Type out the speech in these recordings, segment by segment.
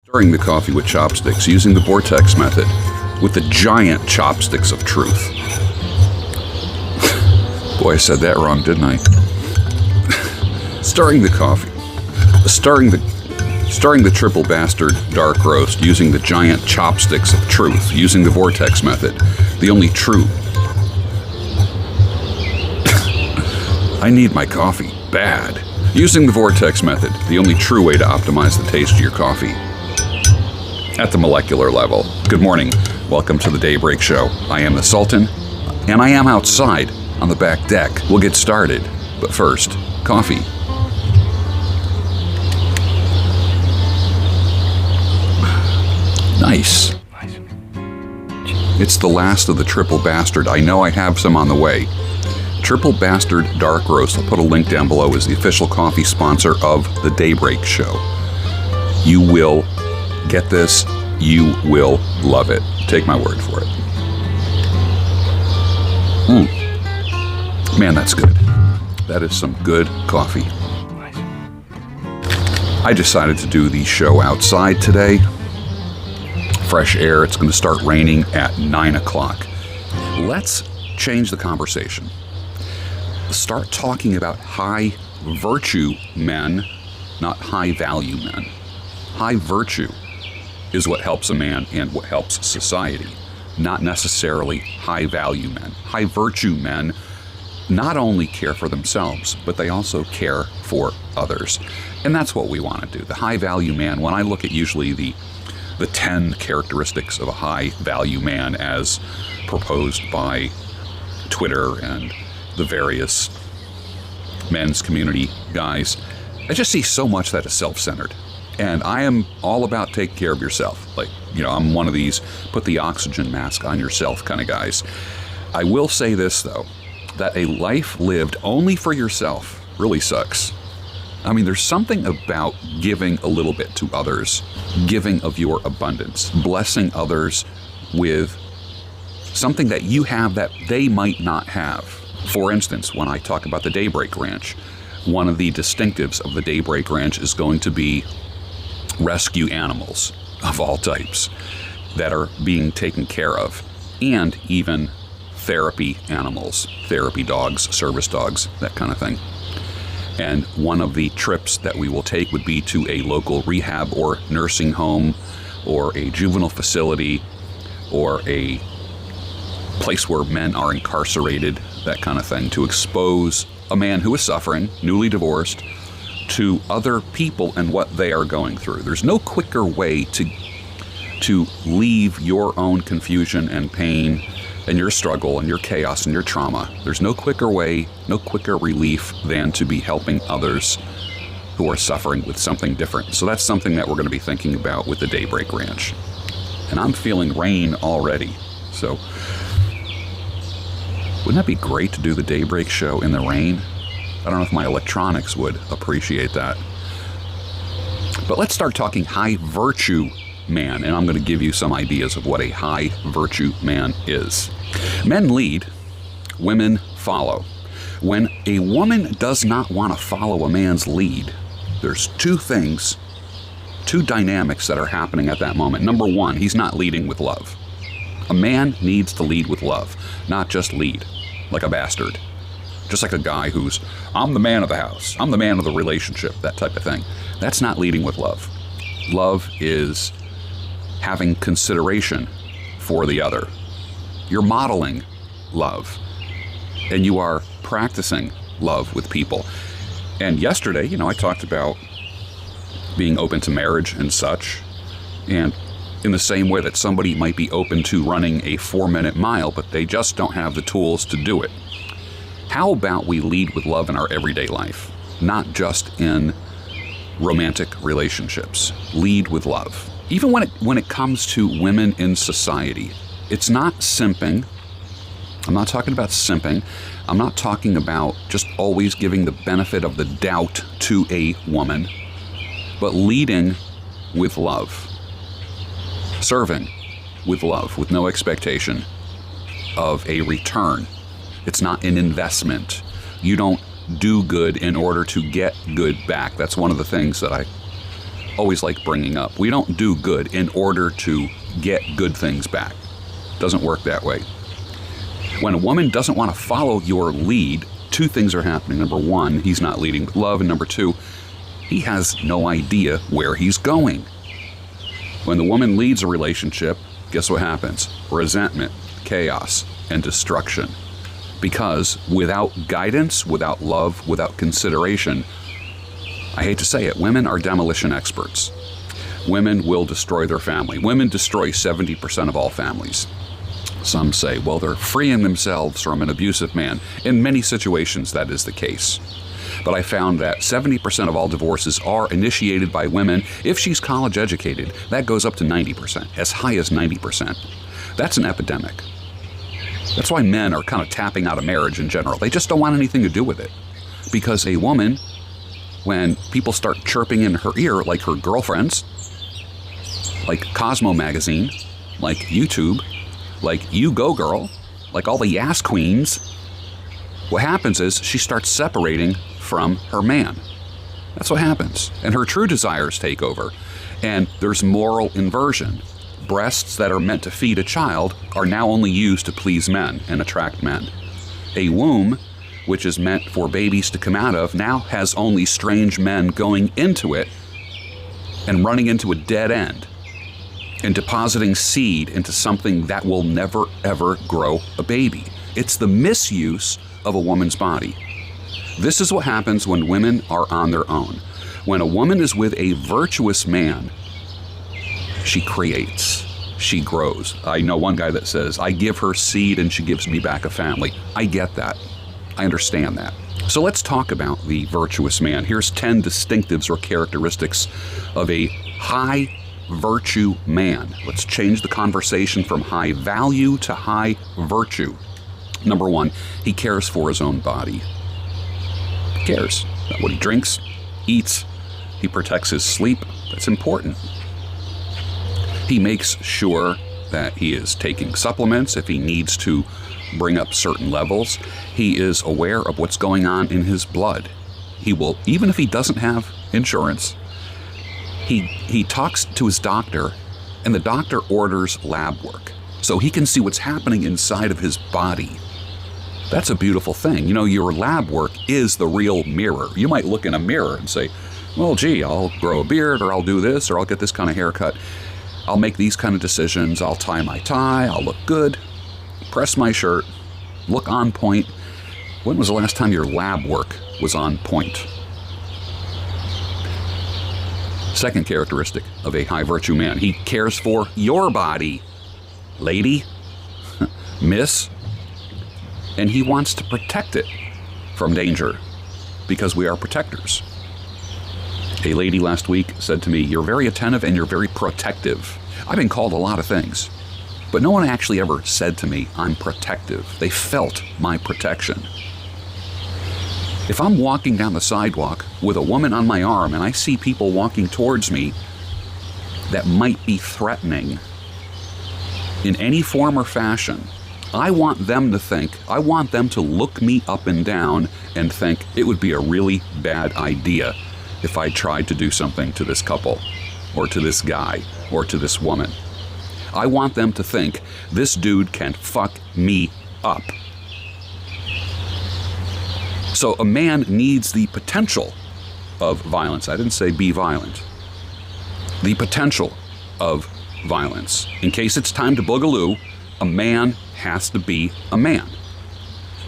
Stirring the coffee with chopsticks using the vortex method with the giant chopsticks of truth. Boy, I said that wrong, didn't I? Stirring the coffee. Stirring the triple bastard dark roast using the giant chopsticks of truth, using the vortex method, the only true. I need my coffee bad. Using the vortex method, the only true way to optimize the taste of your coffee. At the molecular level. Good morning. Welcome to the Daybreak Show. I am the Sultan, and I am outside on the back deck. We'll get started, but first, coffee. Nice. It's the last of the triple bastard. I know I have some on the way. Triple Bastard Dark Roast, I'll put a link down below, is the official coffee sponsor of the Daybreak Show. You will get this. You will love it. Take my word for it. Man, that's good. That is some good coffee. I decided to do the show outside today. Fresh air. It's going to start raining at 9 o'clock. Let's change the conversation. Start talking about high virtue men, not high value men. High virtue is what helps a man and what helps society, not necessarily high value men. High virtue men not only care for themselves, but they also care for others. And that's what we want to do. The high value man, when I look at usually the 10 characteristics of a high value man as proposed by Twitter and the various men's community guys, I just see so much that is self-centered. And I am all about taking care of yourself. Like, I'm one of these put the oxygen mask on yourself kind of guys. I will say this, though, that a life lived only for yourself really sucks. I mean, there's something about giving a little bit to others, giving of your abundance, blessing others with something that you have that they might not have. For instance, when I talk about the Daybreak Ranch, one of the distinctives of the Daybreak Ranch is going to be rescue animals of all types that are being taken care of, and even therapy animals, therapy dogs, service dogs, that kind of thing. And one of the trips that we will take would be to a local rehab or nursing home or a juvenile facility or a place where men are incarcerated, that kind of thing, to expose a man who is suffering, newly divorced, to other people and what they are going through. There's no quicker way to leave your own confusion and pain and your struggle and your chaos and your trauma. There's no quicker way, no quicker relief than to be helping others who are suffering with something different. So that's something that we're going to be thinking about with the Daybreak Ranch. And I'm feeling rain already. So wouldn't that be great to do the Daybreak Show in the rain? I don't know if my electronics would appreciate that. But let's start talking high virtue man, and I'm going to give you some ideas of what a high virtue man is. Men lead, women follow. When a woman does not want to follow a man's lead, there's two dynamics that are happening at that moment. Number one, he's not leading with love. A man needs to lead with love, not just lead like a bastard. Just like a guy who's, I'm the man of the house, I'm the man of the relationship, that type of thing. That's not leading with love. Love is having consideration for the other. You're modeling love, and you are practicing love with people. And yesterday, I talked about being open to marriage and such, and in the same way that somebody might be open to running a 4-minute mile, but they just don't have the tools to do it. How about we lead with love in our everyday life, not just in romantic relationships? Lead with love. Even when it comes to women in society, it's not simping. I'm not talking about simping. I'm not talking about just always giving the benefit of the doubt to a woman, but leading with love. Serving with love, with no expectation of a return. It's not an investment. You don't do good in order to get good back. That's one of the things that I always like bringing up. We don't do good in order to get good things back. Doesn't work that way. When a woman doesn't want to follow your lead, two things are happening. Number one, he's not leading with love. And number two, he has no idea where he's going. When the woman leads a relationship, guess what happens? Resentment, chaos, and destruction. Because without guidance, without love, without consideration, I hate to say it, women are demolition experts. Women will destroy their family. Women destroy 70% of all families. Some say, well, they're freeing themselves from an abusive man. In many situations, that is the case. But I found that 70% of all divorces are initiated by women. If she's college educated, that goes up to 90%, as high as 90%. That's an epidemic. That's why men are kind of tapping out of marriage in general. They just don't want anything to do with it. Because a woman, when people start chirping in her ear, like her girlfriends, like Cosmo magazine, like YouTube, like You Go Girl, like all the Yas Queens, what happens is she starts separating from her man. That's what happens. And her true desires take over. And there's moral inversion. Breasts that are meant to feed a child are now only used to please men and attract men. A womb, which is meant for babies to come out of, now has only strange men going into it and running into a dead end and depositing seed into something that will never, ever grow a baby. It's the misuse of a woman's body. This is what happens when women are on their own. When a woman is with a virtuous man, she creates, she grows. I know one guy that says, I give her seed and she gives me back a family. I get that. I understand that. So let's talk about the virtuous man. Here's 10 distinctives or characteristics of a high virtue man. Let's change the conversation from high value to high virtue. Number one, he cares for his own body. He cares about what he drinks, eats. He protects his sleep. That's important. He makes sure that he is taking supplements if he needs to bring up certain levels. He is aware of what's going on in his blood. He will, even if he doesn't have insurance, he talks to his doctor, and the doctor orders lab work so he can see what's happening inside of his body. That's a beautiful thing. You know, your lab work is the real mirror. You might look in a mirror and say, well, gee, I'll grow a beard, or I'll do this, or I'll get this kind of haircut. I'll make these kind of decisions. I'll tie my tie. I'll look good. Press my shirt. Look on point. When was the last time your lab work was on point? Second characteristic of a high virtue man. He cares for your body, lady, miss, and he wants to protect it from danger because we are protectors. A lady last week said to me, you're very attentive and you're very protective. I've been called a lot of things, but no one actually ever said to me, I'm protective. They felt my protection. If I'm walking down the sidewalk with a woman on my arm and I see people walking towards me that might be threatening in any form or fashion, I want them to look me up and down and think it would be a really bad idea if I tried to do something to this couple or to this guy or to this woman. I want them to think this dude can fuck me up. So a man needs the potential of violence. I didn't say be violent. The potential of violence. In case it's time to boogaloo, a man has to be a man.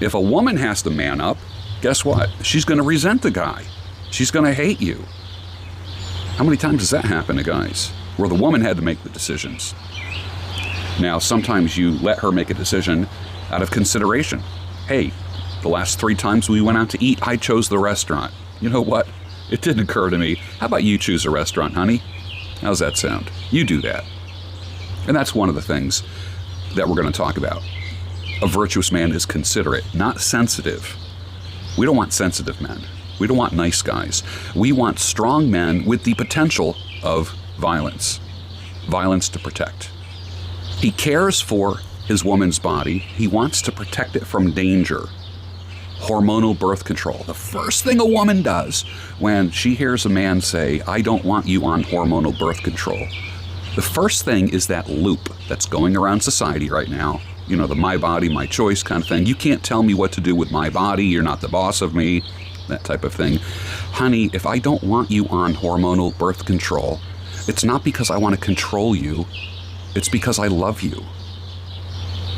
If a woman has to man up, guess what? She's going to resent the guy. She's going to hate you. How many times does that happen to guys? Where the woman had to make the decisions. Now, sometimes you let her make a decision out of consideration. Hey, the last 3 times we went out to eat, I chose the restaurant. You know what? It didn't occur to me. How about you choose a restaurant, honey? How's that sound? You do that. And that's one of the things that we're going to talk about. A virtuous man is considerate, not sensitive. We don't want sensitive men. We don't want nice guys. We want strong men with the potential of violence. Violence to protect. He cares for his woman's body. He wants to protect it from danger. hormonal birth control. The first thing a woman does when she hears a man say, I don't want you on hormonal birth control, the first thing is that loop that's going around society right now. You know, the my body, my choice kind of thing. You can't tell me what to do with my body. You're not the boss of me. That type of thing. Honey, if I don't want you on hormonal birth control, it's not because I want to control you. It's because I love you.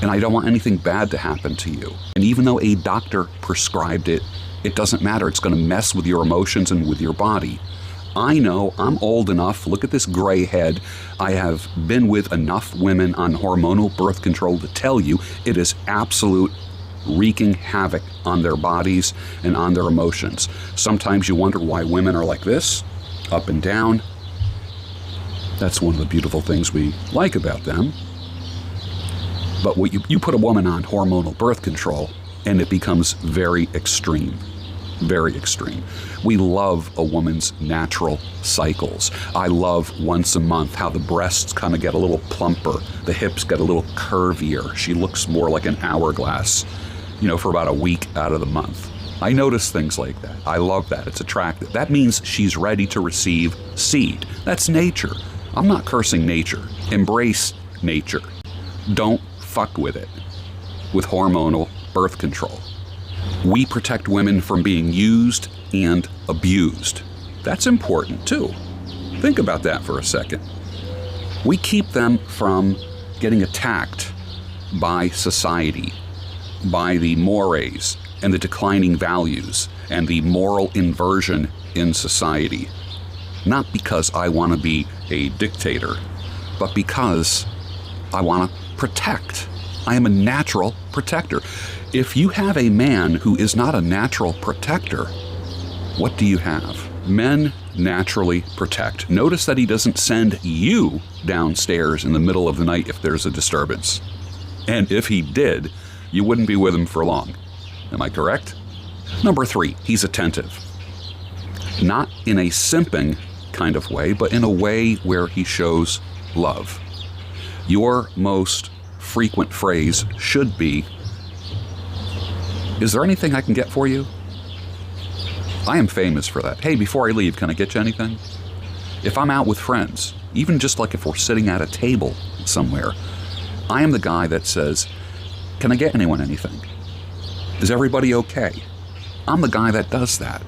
And I don't want anything bad to happen to you. And even though a doctor prescribed it, it doesn't matter. It's going to mess with your emotions and with your body. I know I'm old enough, look at this gray head, I have been with enough women on hormonal birth control to tell you it is absolute wreaking havoc on their bodies and on their emotions. Sometimes you wonder why women are like this, up and down. That's one of the beautiful things we like about them. But what you put a woman on hormonal birth control and it becomes very extreme. Very extreme. We love a woman's natural cycles. I love once a month how the breasts kind of get a little plumper, the hips get a little curvier. She looks more like an hourglass, you know, for about a week out of the month. I notice things like that. I love that. It's attractive. That means she's ready to receive seed. That's nature. I'm not cursing nature. Embrace nature. Don't fuck with it with hormonal birth control. We protect women from being used and abused. That's important too. Think about that for a second. We keep them from getting attacked by society, by the mores and the declining values and the moral inversion in society. Not because I want to be a dictator, but because I want to protect. I am a natural protector. If you have a man who is not a natural protector, what do you have? Men naturally protect. Notice that he doesn't send you downstairs in the middle of the night if there's a disturbance. And if he did, you wouldn't be with him for long. Am I correct? Number 3, he's attentive. Not in a simping kind of way, but in a way where he shows love. Your most frequent phrase should be, is there anything I can get for you? I am famous for that. Hey, before I leave, can I get you anything? If I'm out with friends, even just like if we're sitting at a table somewhere, I am the guy that says, can I get anyone anything? Is everybody okay? I'm the guy that does that.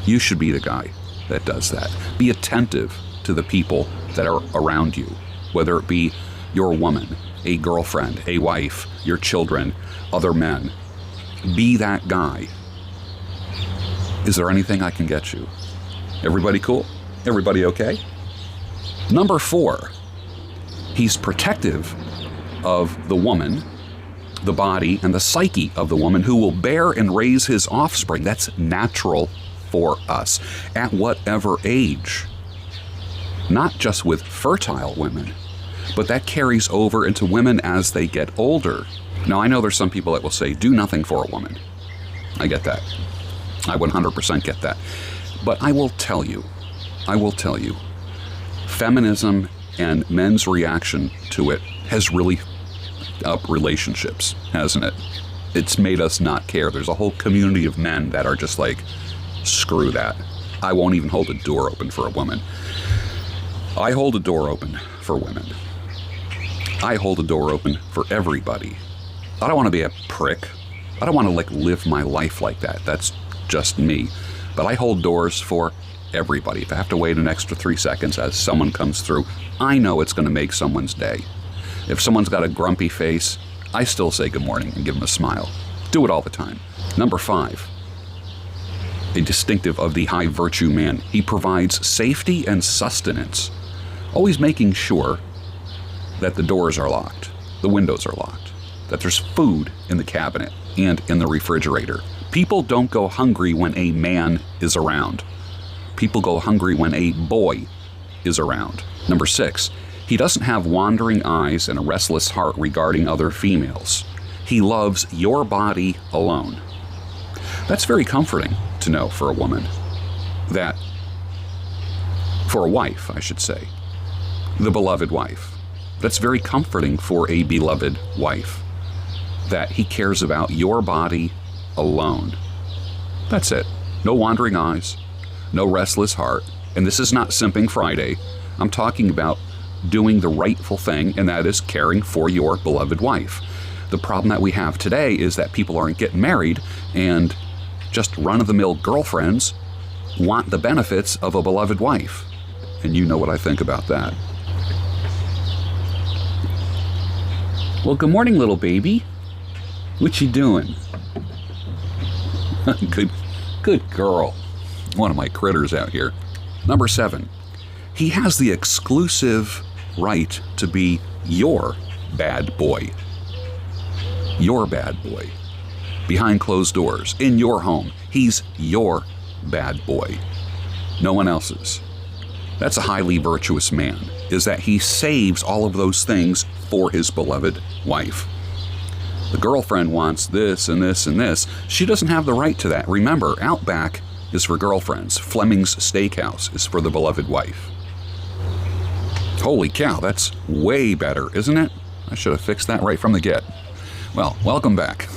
You should be the guy that does that. Be attentive to the people that are around you, whether it be your woman, a girlfriend, a wife, your children, other men. Be that guy. Is there anything I can get you? Everybody cool? Everybody okay? Number 4, he's protective of the woman, the body, and the psyche of the woman who will bear and raise his offspring. That's natural for us at whatever age. Not just with fertile women, but that carries over into women as they get older. Now, I know there's some people that will say, do nothing for a woman. I get that. I 100% get that. But I will tell you, feminism and men's reaction to it has really up relationships, hasn't it? It's made us not care. There's a whole community of men that are just like, screw that. I won't even hold a door open for a woman. I hold a door open for women. I hold a door open for everybody. I don't want to be a prick. I don't want to like live my life like that. That's just me. But I hold doors for everybody. If I have to wait an extra 3 seconds as someone comes through, I know it's going to make someone's day. If someone's got a grumpy face, I still say good morning and give them a smile. Do it all the time. Number 5, a distinctive of the high virtue man. He provides safety and sustenance, always making sure that the doors are locked, the windows are locked, that there's food in the cabinet and in the refrigerator. People don't go hungry when a man is around. People go hungry when a boy is around. Number 6, he doesn't have wandering eyes and a restless heart regarding other females. He loves your body alone. That's very comforting to know for a woman. That, for a wife, I should say, the beloved wife. That's very comforting for a beloved wife, that he cares about your body alone. That's it. No wandering eyes, no restless heart. And this is not Simping Friday. I'm talking about doing the rightful thing, and that is caring for your beloved wife. The problem that we have today is that people aren't getting married, and just run-of-the-mill girlfriends want the benefits of a beloved wife. And you know what I think about that. Well, good morning, little baby. What you doing? Good girl. One of my critters out here. Number 7. He has the exclusive right to be your bad boy. Your bad boy. Behind closed doors, in your home. He's your bad boy. No one else's. That's a highly virtuous man, is that he saves all of those things for his beloved wife. The girlfriend wants this and this and this. She doesn't have the right to that. Remember, Outback is for girlfriends. Fleming's Steakhouse is for the beloved wife. Holy cow, that's way better, isn't it? I should have fixed that right from the get. Well, welcome back.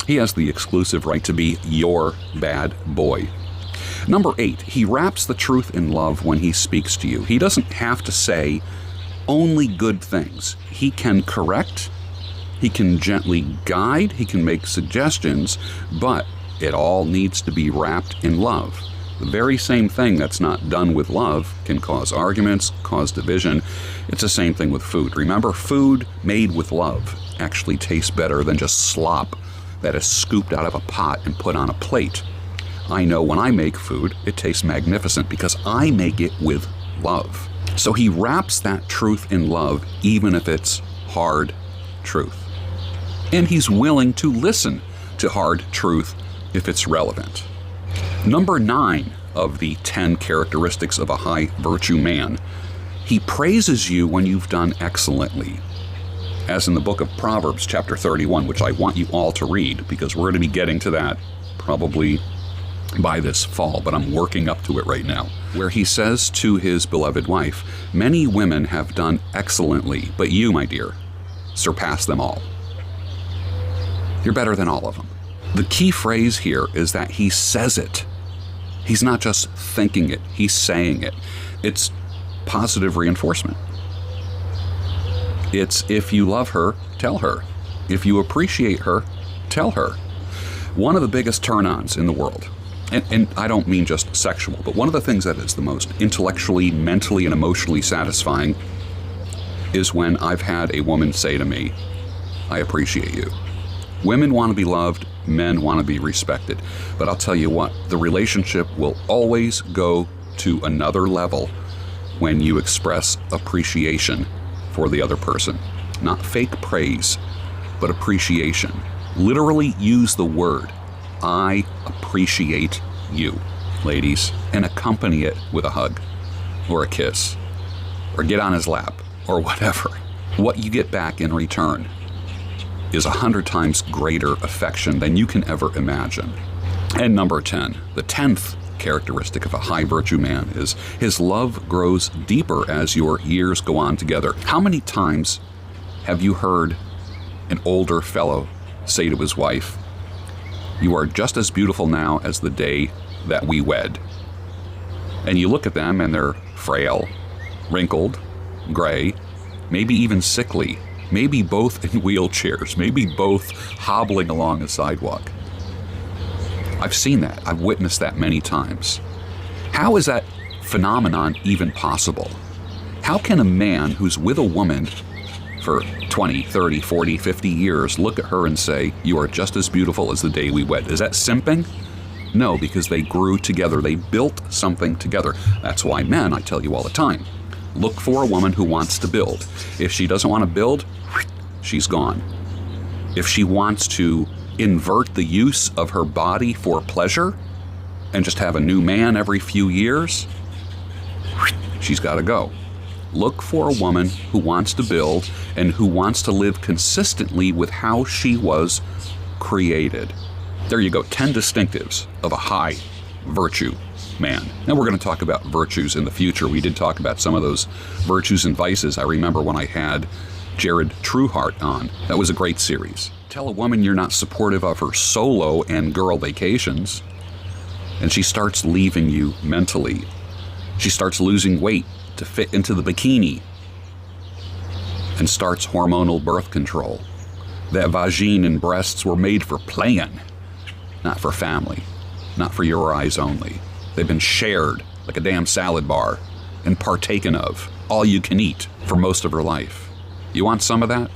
He has the exclusive right to be your bad boy. Number 8, he wraps the truth in love when he speaks to you. He doesn't have to say only good things. He can correct, he can gently guide, he can make suggestions, but it all needs to be wrapped in love. The very same thing that's not done with love can cause arguments, cause division. It's the same thing with food. Remember, food made with love actually tastes better than just slop that is scooped out of a pot and put on a plate. I know when I make food, it tastes magnificent because I make it with love. So he wraps that truth in love, even if it's hard truth. And he's willing to listen to hard truth if it's relevant. Number 9 of the 10 characteristics of a high virtue man. He praises you when you've done excellently. As in the book of Proverbs, chapter 31, which I want you all to read because we're going to be getting to that probably by this fall, but I'm working up to it right now, where he says to his beloved wife, many women have done excellently, but you, my dear, surpass them all. You're better than all of them. The key phrase here is that he says it. He's not just thinking it, he's saying it. It's positive reinforcement. It's if you love her, tell her. If you appreciate her, tell her. One of the biggest turn-ons in the world, and I don't mean just sexual, but one of the things that is the most intellectually, mentally, and emotionally satisfying is when I've had a woman say to me, I appreciate you. Women want to be loved, men want to be respected. But I'll tell you what, the relationship will always go to another level when you express appreciation for the other person. Not fake praise, but appreciation. Literally use the word, I appreciate you, ladies, and accompany it with a hug or a kiss or get on his lap or whatever. What you get back in return is 100 times greater affection than you can ever imagine. And number 10, the 10th characteristic of a high virtue man is his love grows deeper as your years go on together. How many times have you heard an older fellow say to his wife, you are just as beautiful now as the day that we wed? And you look at them and they're frail, wrinkled, gray, maybe even sickly, maybe both in wheelchairs, maybe both hobbling along a sidewalk. I've seen that. I've witnessed that many times. How is that phenomenon even possible? How can a man who's with a woman for 20, 30, 40, 50 years look at her and say, you are just as beautiful as the day we wed? Is that simping? No, because they grew together. They built something together. That's why men, I tell you all the time, look for a woman who wants to build. If she doesn't want to build, she's gone. If she wants to invert the use of her body for pleasure and just have a new man every few years, she's got to go. Look for a woman who wants to build and who wants to live consistently with how she was created. There you go, 10 distinctives of a high virtue man. Now we're going to talk about virtues in the future. We did talk about some of those virtues and vices. I remember when I had Jared Trueheart on. That was a great series. Tell a woman you're not supportive of her solo and girl vacations, and she starts leaving you mentally. She starts losing weight to fit into the bikini and starts hormonal birth control. That vagine and breasts were made for playing, not for family, not for your eyes only. They've been shared like a damn salad bar and partaken of, all you can eat, for most of her life. You want some of that?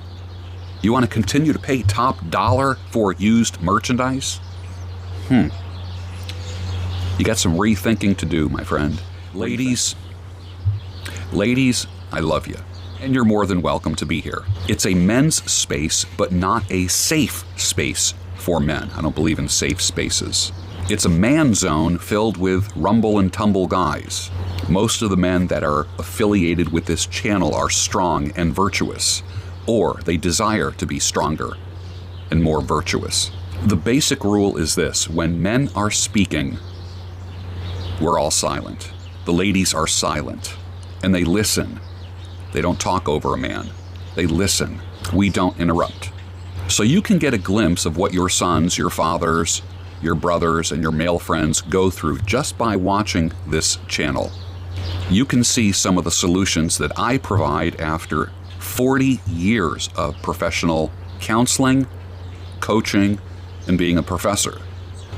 You want to continue to pay top dollar for used merchandise? You got some rethinking to do, my friend. Ladies, I love you, and you're more than welcome to be here. It's a men's space, but not a safe space for men. I don't believe in safe spaces. It's a man zone filled with rumble and tumble guys. Most of the men that are affiliated with this channel are strong and virtuous, or they desire to be stronger and more virtuous. The basic rule is this: when men are speaking, we're all silent. The ladies are silent, and they listen. They don't talk over a man. They listen. We don't interrupt. So you can get a glimpse of what your sons, your fathers, your brothers, and your male friends go through just by watching this channel. You can see some of the solutions that I provide after 40 years of professional counseling, coaching, and being a professor.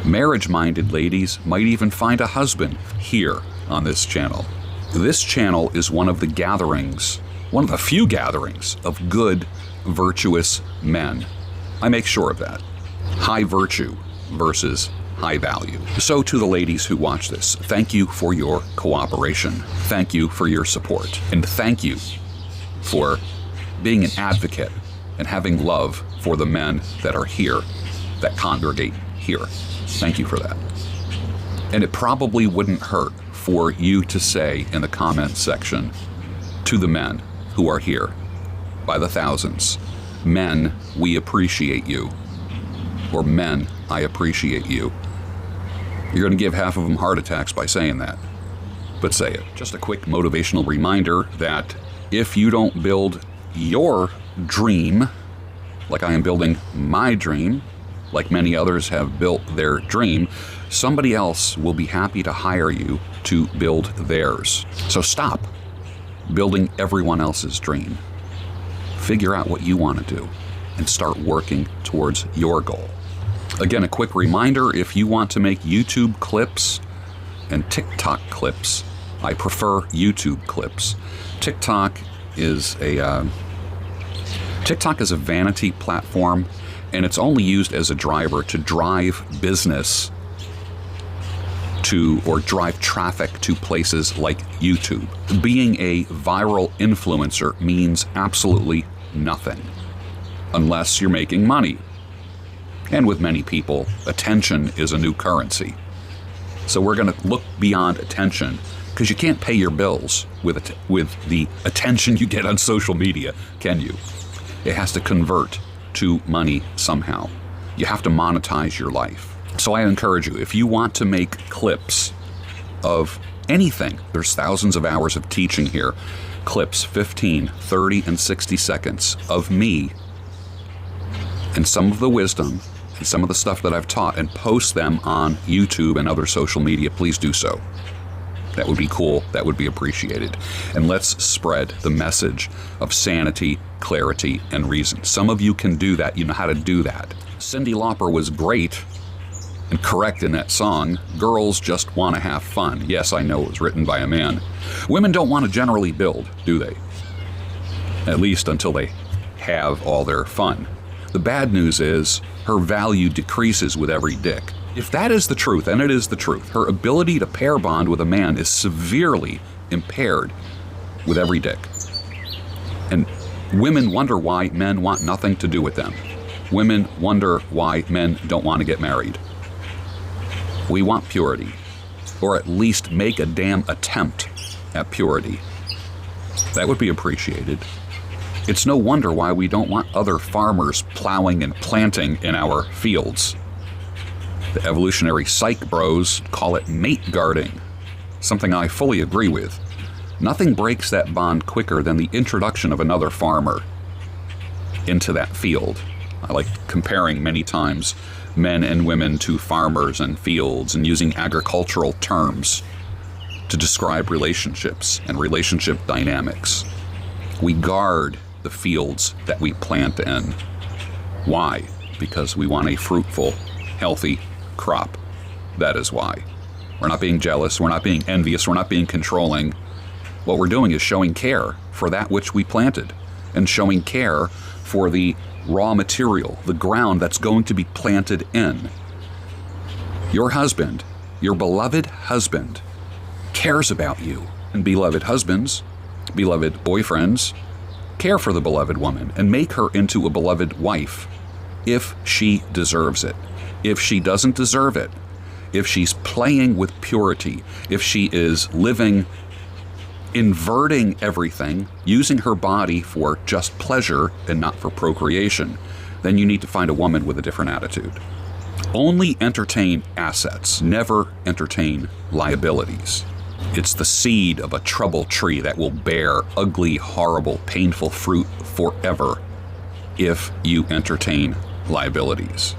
Marriage-minded ladies might even find a husband here on this channel. This channel is one of the gatherings, one of the few gatherings of good, virtuous men. I make sure of that. High virtue versus high value. So to the ladies who watch this, thank you for your cooperation. Thank you for your support. And thank you for being an advocate and having love for the men that are here, that congregate here. Thank you for that. And it probably wouldn't hurt for you to say in the comments section to the men who are here by the thousands, men, we appreciate you. Or men, I appreciate you. You're going to give half of them heart attacks by saying that. But say it. Just a quick motivational reminder that if you don't build your dream, like I am building my dream, like many others have built their dream, somebody else will be happy to hire you to build theirs. So stop building everyone else's dream. Figure out what you want to do and start working towards your goal. Again, a quick reminder, if you want to make YouTube clips and TikTok clips, I prefer YouTube clips. TikTok is a vanity platform, and it's only used as a driver to drive business to, or drive traffic to places like YouTube. Being a viral influencer means absolutely nothing unless you're making money. And with many people, attention is a new currency. So we're going to look beyond attention, because you can't pay your bills with the attention you get on social media, can you? It has to convert to money somehow. You have to monetize your life. So I encourage you, if you want to make clips of anything, there's thousands of hours of teaching here, clips 15, 30, and 60 seconds of me and some of the wisdom and some of the stuff that I've taught, and post them on YouTube and other social media, please do so. That would be cool. That would be appreciated. And let's spread the message of sanity, clarity, and reason. Some of you can do that. You know how to do that. Cyndi Lauper was great and correct in that song, "Girls just want to have fun." Yes, I know it was written by a man. Women don't want to generally build, do they? At least until they have all their fun. The bad news is her value decreases with every dick. If that is the truth, and it is the truth, her ability to pair bond with a man is severely impaired with every dick. And women wonder why men want nothing to do with them. Women wonder why men don't want to get married. We want purity, or at least make a damn attempt at purity. That would be appreciated. It's no wonder why we don't want other farmers plowing and planting in our fields. The evolutionary psych bros call it mate guarding, something I fully agree with. Nothing breaks that bond quicker than the introduction of another farmer into that field. I like comparing many times men and women to farmers and fields and using agricultural terms to describe relationships and relationship dynamics. We guard the fields that we plant in. Why? Because we want a fruitful, healthy crop. That is why. We're not being jealous, we're not being envious, we're not being controlling. What we're doing is showing care for that which we planted and showing care for the raw material, the ground that's going to be planted in. Your husband, your beloved husband, cares about you. And beloved husbands, beloved boyfriends, care for the beloved woman and make her into a beloved wife if she deserves it. If she doesn't deserve it, if she's playing with purity, if she is living, inverting everything, using her body for just pleasure and not for procreation, then you need to find a woman with a different attitude. Only entertain assets, never entertain liabilities. It's the seed of a trouble tree that will bear ugly, horrible, painful fruit forever if you entertain liabilities.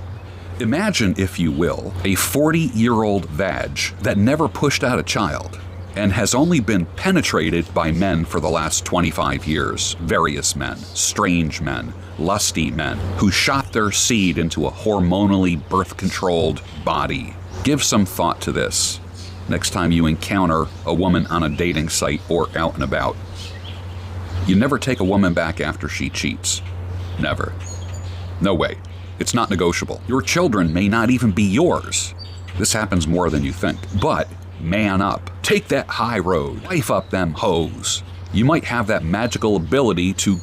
Imagine, if you will, a 40-year-old vag that never pushed out a child and has only been penetrated by men for the last 25 years. Various men, strange men, lusty men, who shot their seed into a hormonally birth-controlled body. Give some thought to this next time you encounter a woman on a dating site or out and about. You never take a woman back after she cheats. Never. No way. It's not negotiable. Your children may not even be yours. This happens more than you think. But man up. Take that high road. Wife up them hoes. You might have that magical ability to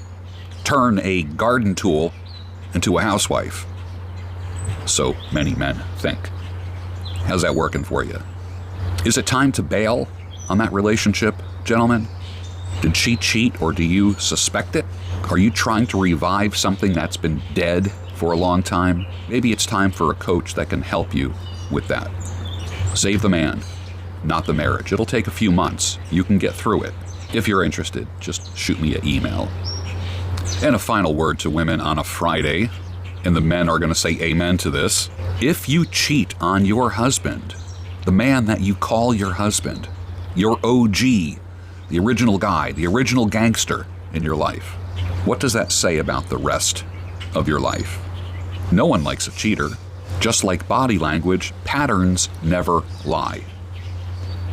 turn a garden tool into a housewife. So many men think. How's that working for you? Is it time to bail on that relationship, gentlemen? Did she cheat, or do you suspect it? Are you trying to revive something that's been dead for a long time? Maybe it's time for a coach that can help you with that. Save the man, not the marriage. It'll take a few months. You can get through it. If you're interested, just shoot me an email. And a final word to women on a Friday, and the men are going to say amen to this. If you cheat on your husband, the man that you call your husband, your OG, the original guy, the original gangster in your life, what does that say about the rest of your life? No one likes a cheater. Just like body language, patterns never lie.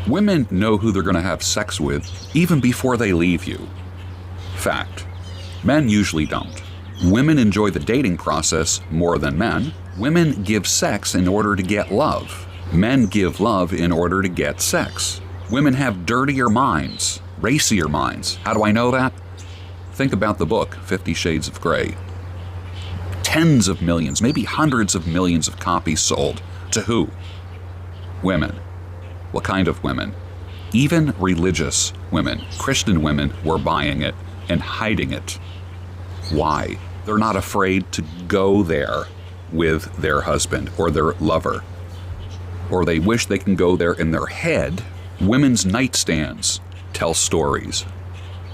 Women know who they're going to have sex with even before they leave you. Fact. Men usually don't. Women enjoy the dating process more than men. Women give sex in order to get love. Men give love in order to get sex. Women have dirtier minds, racier minds. How do I know that? Think about the book, 50 Shades of Grey. Tens of millions, maybe hundreds of millions of copies sold. To who? Women. What kind of women? Even religious women, Christian women, were buying it and hiding it. Why? They're not afraid to go there with their husband or their lover. Or they wish they can go there in their head. Women's nightstands tell stories.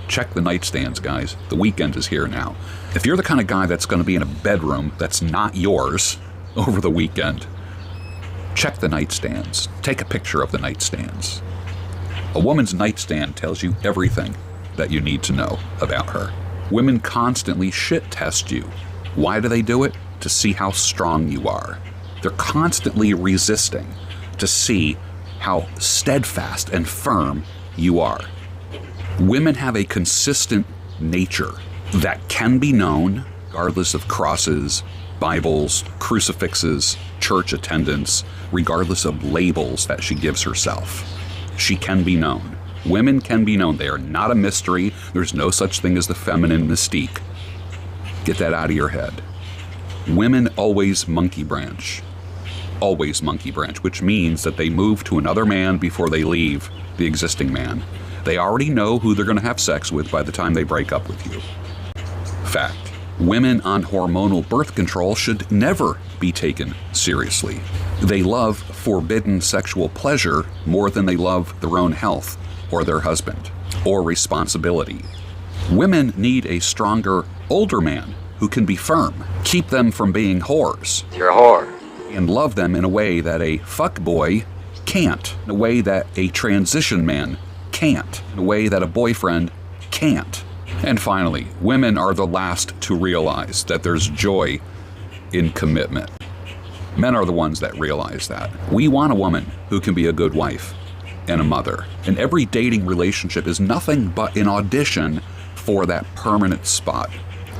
Check the nightstands, guys. The weekend is here now. If you're the kind of guy that's going to be in a bedroom that's not yours over the weekend, check the nightstands. Take a picture of the nightstands. A woman's nightstand tells you everything that you need to know about her. Women constantly shit test you. Why do they do it? To see how strong you are. They're constantly resisting to see how steadfast and firm you are. Women have a consistent nature that can be known regardless of crosses, Bibles, crucifixes, church attendance, regardless of labels that she gives herself. She can be known. Women can be known. They are not a mystery. There's no such thing as the feminine mystique. Get that out of your head. Women always monkey branch. Always monkey branch, which means that they move to another man before they leave the existing man. They already know who they're going to have sex with by the time they break up with you. Fact. Women on hormonal birth control should never be taken seriously. They love forbidden sexual pleasure more than they love their own health or their husband or responsibility. Women need a stronger, older man who can be firm. Keep them from being whores. You're a whore. And love them in a way that a fuckboy can't. In a way that a transition man can't. In a way that a boyfriend can't. And finally, women are the last to realize that there's joy in commitment. Men are the ones that realize that. We want a woman who can be a good wife and a mother. And every dating relationship is nothing but an audition for that permanent spot.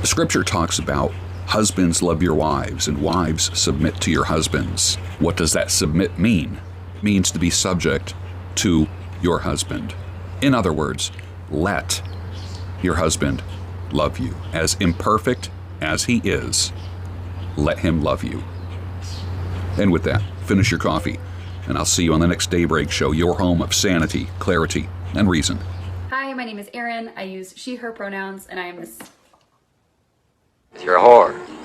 The scripture talks about husbands love your wives and wives submit to your husbands. What does that submit mean? It means to be subject to your husband. In other words, let your husband love you. As imperfect as he is, let him love you. And with that, finish your coffee, and I'll see you on the next Daybreak Show, your home of sanity, clarity, and reason. Hi, my name is Erin. I use she, her pronouns, and I am You're a whore.